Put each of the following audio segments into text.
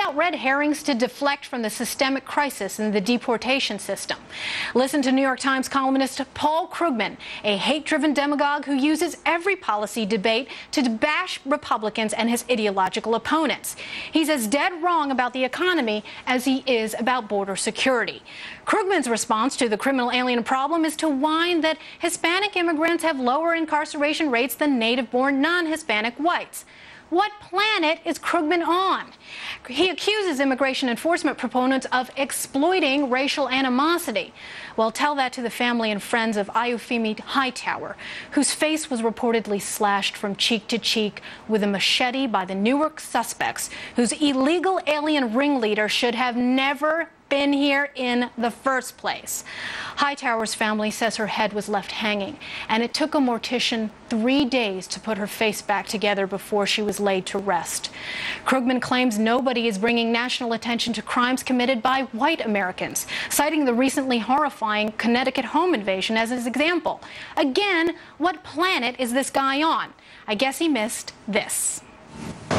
out red herrings to deflect from the systemic crisis in the deportation system. Listen to New York Times columnist Paul Krugman, a hate-driven demagogue who uses every policy debate to bash Republicans and his ideological opponents. He's as dead wrong about the economy as he is about border security. Krugman's response to the criminal alien problem is to whine that Hispanic immigrants have lower incarceration rates than native-born non-Hispanic whites. What planet is Krugman on? He accuses immigration enforcement proponents of exploiting racial animosity. Well, tell that to the family and friends of Ayufemi Hightower, whose face was reportedly slashed from cheek to cheek with a machete by the Newark suspects, whose illegal alien ringleader should have never been here in the first place. Hightower's family says her head was left hanging, and it took a mortician 3 days to put her face back together before she was laid to rest. Krugman claims nobody is bringing national attention to crimes committed by white Americans, citing the recently horrifying Connecticut home invasion as his example. Again, what planet is this guy on? I guess he missed this.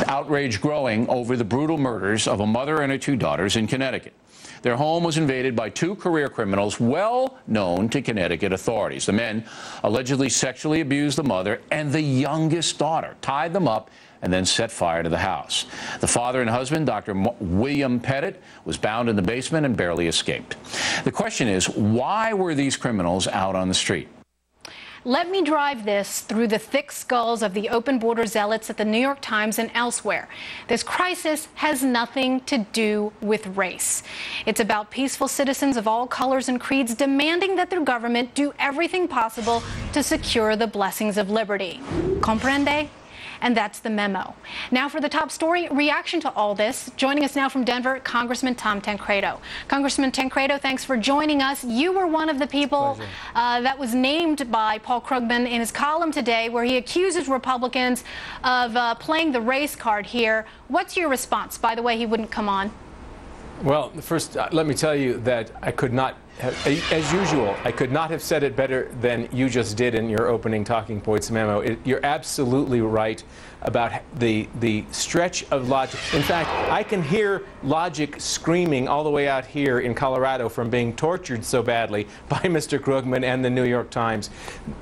Outrage growing over the brutal murders of a mother and her 2 daughters in Connecticut. Their home was invaded by 2 career criminals well known to Connecticut authorities. The men allegedly sexually abused the mother and the youngest daughter, tied them up, and then set fire to the house. The father and husband, Dr. William Pettit, was bound in the basement and barely escaped. The question is, why were these criminals out on the street? Let me drive this through the thick skulls of the open border zealots at the New York Times and elsewhere. This crisis has nothing to do with race. It's about peaceful citizens of all colors and creeds demanding that their government do everything possible to secure the blessings of liberty. Comprende? And that's the memo. Now for the top story, reaction to all this. Joining us now from Denver, Congressman Tom Tancredo. Congressman Tancredo, thanks for joining us. You were one of the people that was named by Paul Krugman in his column today, where he accuses Republicans of playing the race card here. What's your response? By the way, he wouldn't come on. Well, first, let me tell you that I could not, as usual, I could not have said it better than you just did in your opening talking points memo. You're absolutely right about the stretch of logic. In fact, I can hear logic screaming all the way out here in Colorado from being tortured so badly by Mr. Krugman and the New York Times.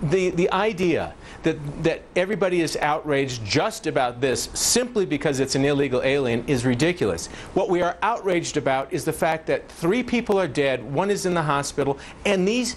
The idea that everybody is outraged just about this simply because it's an illegal alien is ridiculous. What we are outraged about is the fact that 3 people are dead, 1 is in the hospital, and these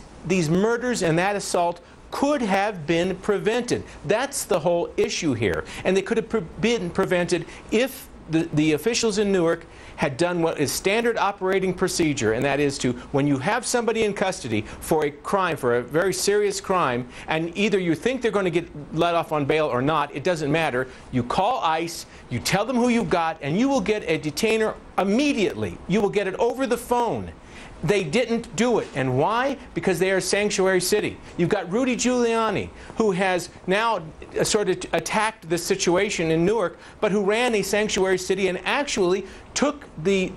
murders and that assault could have been prevented. That's the whole issue here. And they could have been prevented if the officials in Newark had done what is standard operating procedure, and that is to, when you have somebody in custody for a crime, for a very serious crime, and either you think they're going to get let off on bail or not, it doesn't matter, you call ICE, you tell them who you've got, and you will get a detainer immediately. You will get it over the phone. They didn't do it. And why? Because they are a sanctuary city. You've got Rudy Giuliani, who has now sort of attacked this situation in Newark, but who ran a sanctuary city and actually took the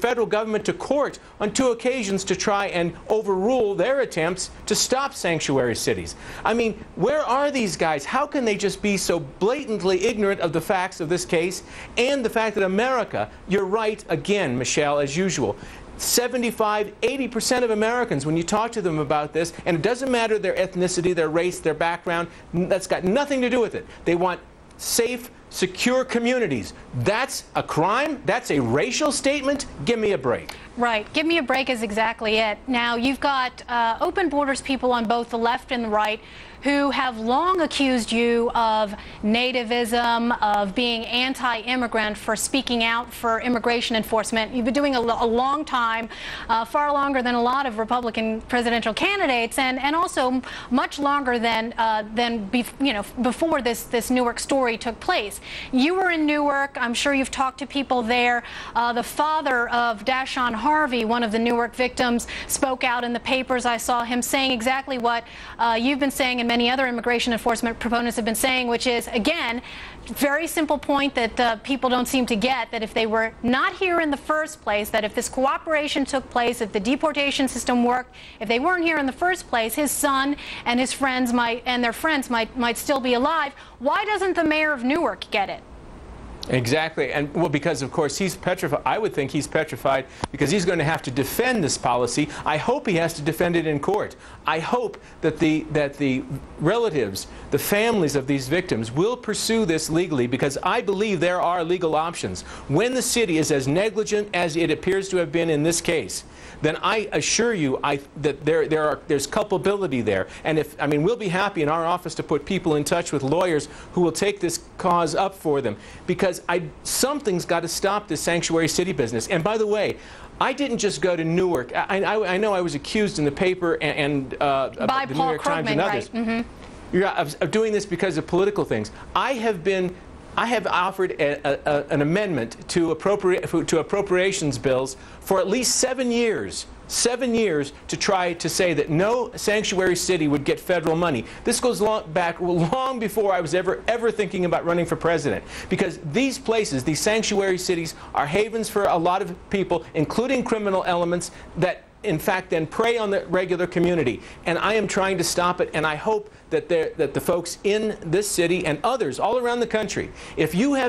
federal government to court on 2 occasions to try and overrule their attempts to stop sanctuary cities. I mean, where are these guys? How can they just be so blatantly ignorant of the facts of this case and the fact that America, you're right again, Michelle, as usual, 75–80% of Americans, when you talk to them about this, and it doesn't matter their ethnicity, their race, their background, that's got nothing to do with it. They want safe, secure communities. That's a crime? That's a racial statement? Give me a break. Right. Give me a break is exactly it. Now, you've got open borders people on both the left and the right who have long accused you of nativism, of being anti-immigrant, for speaking out for immigration enforcement. You've been doing a long time, far longer than a lot of Republican presidential candidates, and also much longer than before this Newark story took place. You were in Newark. I'm sure you've talked to people there. The father of Dashon Harvey, one of the Newark victims, spoke out in the papers. I saw him saying exactly what you've been saying and many other immigration enforcement proponents have been saying, which is, again, very simple point that people don't seem to get, that if they were not here in the first place, that if this cooperation took place, if the deportation system worked, if they weren't here in the first place, his son and his friends might still be alive. Why doesn't the mayor of Newark get it? Exactly. And well, because of course he's petrified. I would think he's petrified because he's going to have to defend this policy. I hope he has to defend it in court. I hope that the relatives, the families of these victims will pursue this legally, because I believe there are legal options. When the city is as negligent as it appears to have been in this case, then I assure you that there's culpability there. And we'll be happy in our office to put people in touch with lawyers who will take this cause up for them, because something's got to stop this sanctuary city business. And by the way, I didn't just go to Newark. I know I was accused in the paper and by the Paul New York Times Krugman, and others. right. Of doing this because of political things. I have offered an amendment to appropriations bills for at least 7 years. 7 years to try to say that no sanctuary city would get federal money. This goes back long before I was ever thinking about running for president, because these places, these sanctuary cities, are havens for a lot of people, including criminal elements that in fact then prey on the regular community. And I am trying to stop it, and I hope that the folks in this city and others all around the country, if you are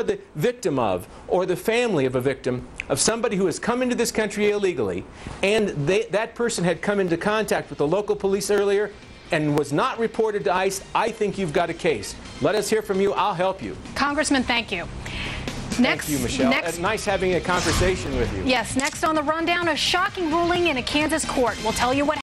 the victim of, or the family of a victim of somebody who has come into this country illegally, and that person had come into contact with the local police earlier and was not reported to ICE, I think you've got a case. Let us hear from you. I'll help you. Congressman, thank you. Thank you, Michelle. Nice having a conversation with you. Yes, next on the rundown, a shocking ruling in a Kansas court. We'll tell you what